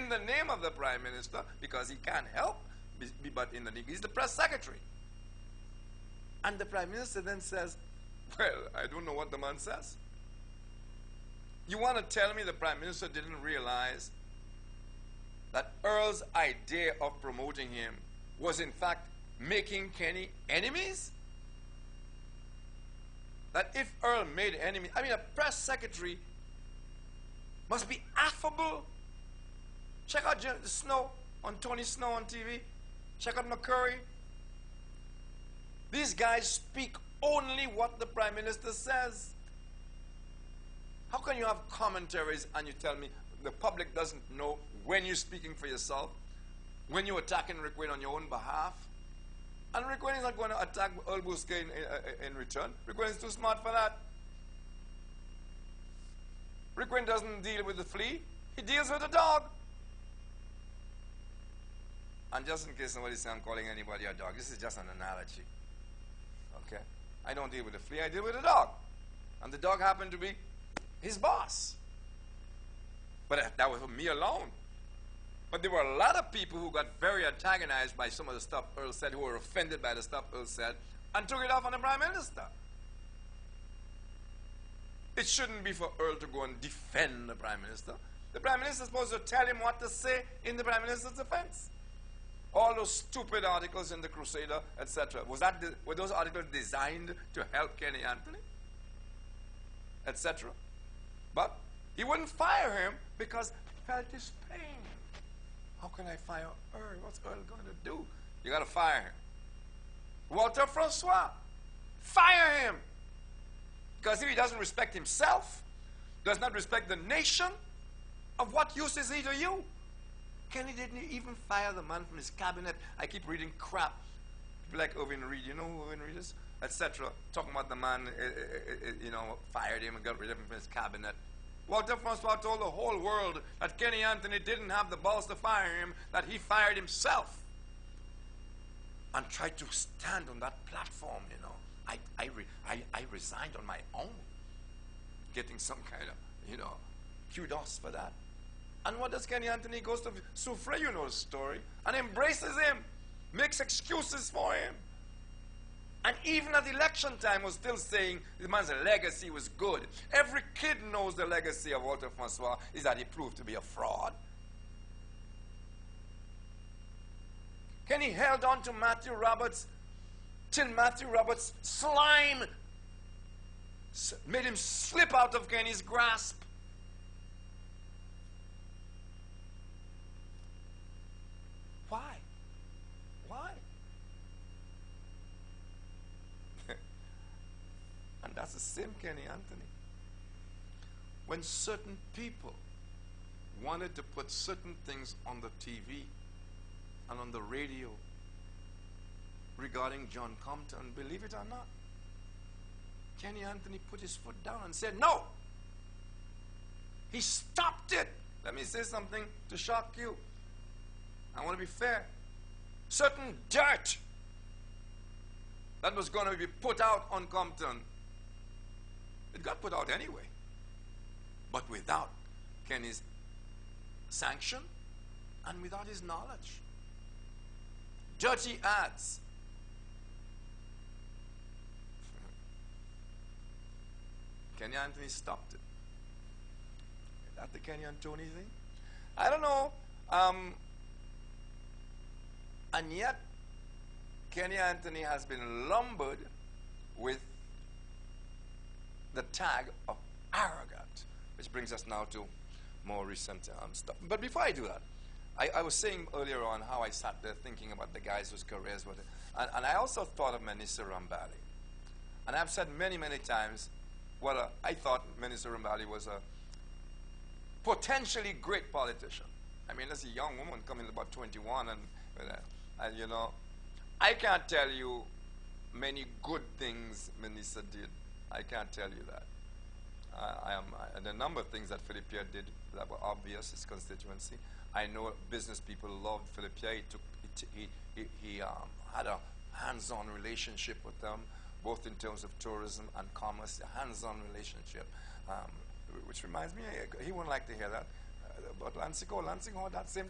in the name of the Prime Minister, because he can't help but in the name. He's the press secretary. And the Prime Minister then says, well, I don't know what the man says. You want to tell me the Prime Minister didn't realize that Earl's idea of promoting him was in fact making Kenny enemies? That if Earl made enemies, I mean, a press secretary must be affable. Check out Snow on Tony Snow on TV. Check out McCurry. These guys speak only what the Prime Minister says. How can you have commentaries and you tell me the public doesn't know when you're speaking for yourself, when you're attacking Rick Wayne on your own behalf? And Rick Wayne is not going to attack Earl Bousquet in return. Rick Wayne is too smart for that. Rick Wayne doesn't deal with the flea. He deals with the dog. And just in case somebody says I'm calling anybody a dog, this is just an analogy. Okay? I don't deal with the flea, I deal with the dog. And the dog happened to be his boss. But that was for me alone. But there were a lot of people who got very antagonized by some of the stuff Earl said, who were offended by the stuff Earl said, and took it off on the Prime Minister. It shouldn't be for Earl to go and defend the Prime Minister. The Prime Minister is supposed to tell him what to say in the Prime Minister's defense. All those stupid articles in the Crusader, etc. Were those articles designed to help Kenny Anthony? Etc. But he wouldn't fire him because he felt his pain. How can I fire Earl? What's Earl going to do? You got to fire him. Walter Francois, fire him. Because if he doesn't respect himself, does not respect the nation, of what use is he to you? Kenny didn't even fire the man from his cabinet. I keep reading crap. People like Irving Reed, you know who Irving Reed is? Etc. Talking about the man, fired him and got rid of him from his cabinet. Walter Francois told the whole world that Kenny Anthony didn't have the balls to fire him, that he fired himself. And tried to stand on that platform, you know. I resigned on my own. Getting some kind of, kudos for that. And what does Kenny Anthony? He goes to Soufriere, you know the story, and embraces him, makes excuses for him. And even at election time was still saying the man's legacy was good. Every kid knows the legacy of Walter Francois is that he proved to be a fraud. Kenny held on to Matthew Roberts till Matthew Roberts' slime made him slip out of Kenny's grasp. Why? Why? And that's the same Kenny Anthony. When certain people wanted to put certain things on the TV and on the radio regarding John Compton, believe it or not, Kenny Anthony put his foot down and said no. He stopped it. Let me say something to shock you. I want to be fair. Certain dirt that was going to be put out on Compton, it got put out anyway, but without Kenny's sanction and without his knowledge. Dirty ads. Kenny Anthony stopped it. Is that the Kenny and Tony thing? I don't know. And yet, Kenny Anthony has been lumbered with the tag of arrogant, which brings us now to more recent stuff. But before I do that, I was saying earlier on how I sat there thinking about the guys whose careers were there. And I also thought of Manisa Rambali. And I've said many, many times what I thought Manisa Rambali was a potentially great politician. I mean, as a young woman coming about 21 and I can't tell you many good things Manisa did. I can't tell you that. And a number of things that Philip Pierre did that were obvious, his constituency. I know business people loved Philip Pierre. He had a hands-on relationship with them, both in terms of tourism and commerce, a hands-on relationship. Which reminds me, he wouldn't like to hear that. about Lansing. Oh, Lansing, oh, that same